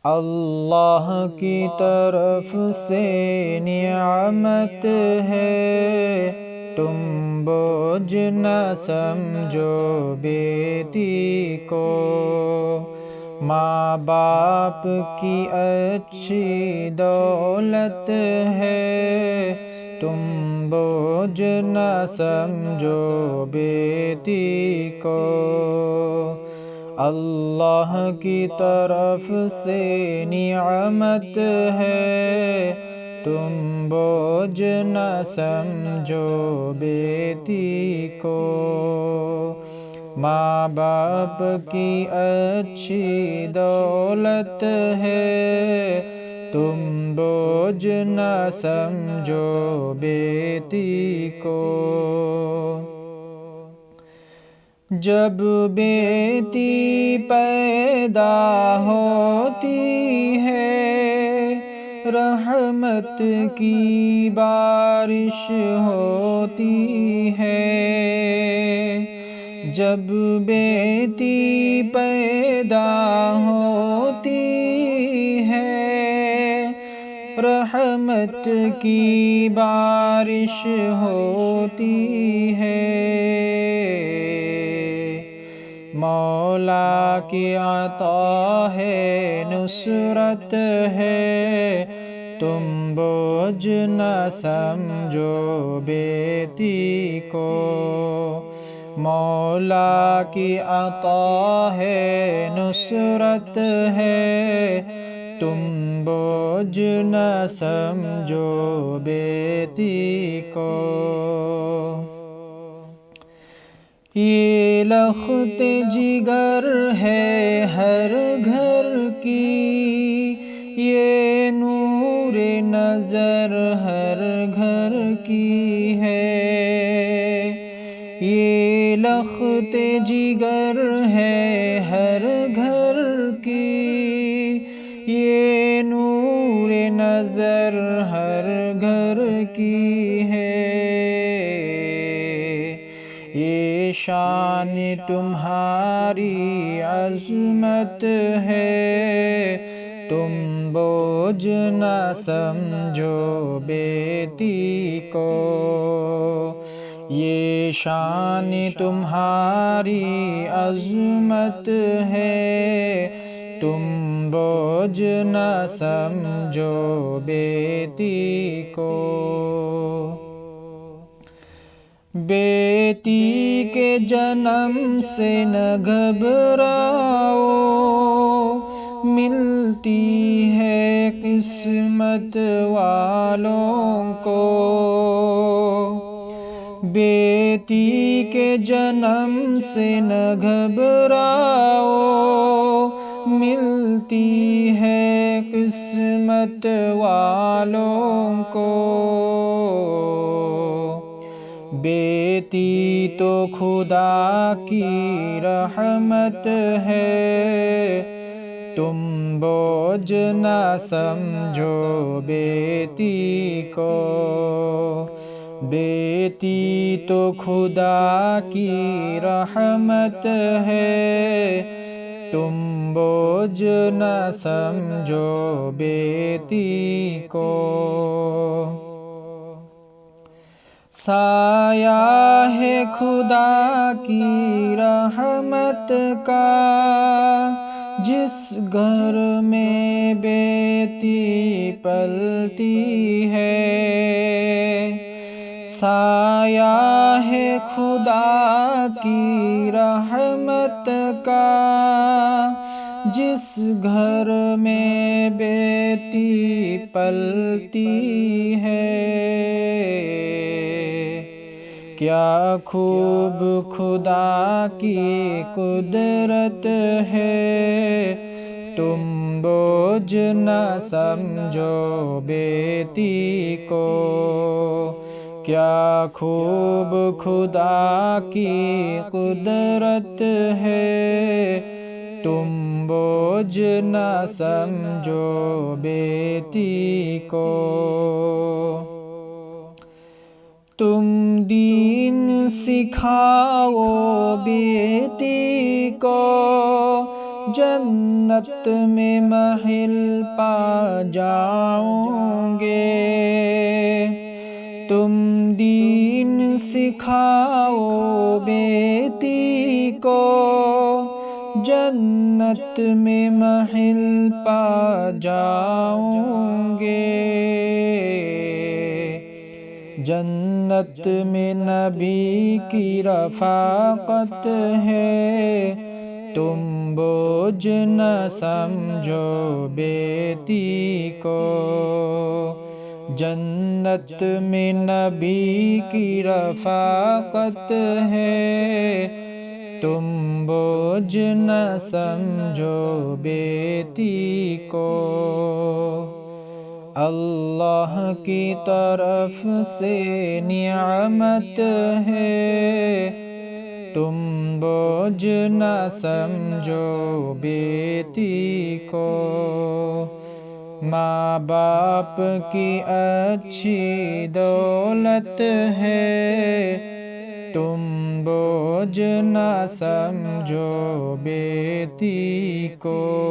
اللہ کی طرف سے نعمت ہے، تم بوجھ نہ سمجھو بیٹی کو۔ ماں باپ کی اچھی دولت ہے، تم بوجھ نہ سمجھو بیٹی کو۔ اللہ کی طرف سے نعمت ہے، تم بوجھ نہ سمجھو بیٹی کو۔ ماں باپ کی اچھی دولت ہے، تم بوجھ نہ سمجھو بیٹی کو۔ جب بیٹی پیدا ہوتی ہے، رحمت کی بارش ہوتی ہے۔ جب بیٹی پیدا ہوتی ہے، رحمت کی بارش ہوتی ہے۔ مولا کی عطا ہے، نصرت ہے، تم بوجھ نہ سمجھو بیٹی کو۔ مولا کی عطا ہے، نصرت ہے، تم بوجھ نہ سمجھو بیٹی کو۔ یہ لخت جگر ہے ہر گھر کی، یہ نور نظر ہر گھر کی ہے۔ یہ لخت جگر ہے ہر گھر کی، یہ نور نظر ہر گھر کی ہے۔ یہ شان تمہاری عظمت ہے، تم بوجھ نہ سمجھو بیٹی کو۔ یہ شان تمہاری عظمت ہے، تم بوجھ نہ سمجھو بیٹی کو۔ بیٹی کے جنم سے نہ گھبراؤ، ملتی ہے قسمت والوں کو۔ بیٹی کے جنم سے نہ گھبراؤ، ملتی ہے قسمت والوں کو۔ بیٹی تو خدا کی رحمت ہے، تم بوجھ نہ سمجھو بیٹی کو۔ بیٹی تو خدا کی رحمت ہے، تم بوجھ نہ سمجھو بیٹی کو۔ سایہ ہے خدا کی رحمت کا، جس گھر میں بیٹی پلتی ہے۔ سایہ ہے خدا کی رحمت کا، جس گھر میں بیٹی پلتی ہے۔ کیا خوب خدا کی قدرت ہے، تم بوجھ نہ سمجھو بیٹی کو۔ کیا خوب خدا کی قدرت ہے، تم بوجھ نہ سمجھو بیٹی کو۔ تم دین سکھاؤ بیٹی کو، جنت میں محل پا جاؤں گے۔ تم دین سکھاؤ بیٹی کو، جنت میں محل پا جاؤں گے۔ جنت میں نبی کی رفاقت ہے، تم بوجھ نہ سمجھو بیٹی کو۔ جنت میں نبی کی رفاقت ہے، تم بوجھ نہ سمجھو بیٹی کو۔ اللہ کی طرف سے نعمت ہے، تم بوجھ نہ سمجھو بیٹی کو۔ ماں باپ کی اچھی دولت ہے، تم بوجھ نہ سمجھو بیٹی کو۔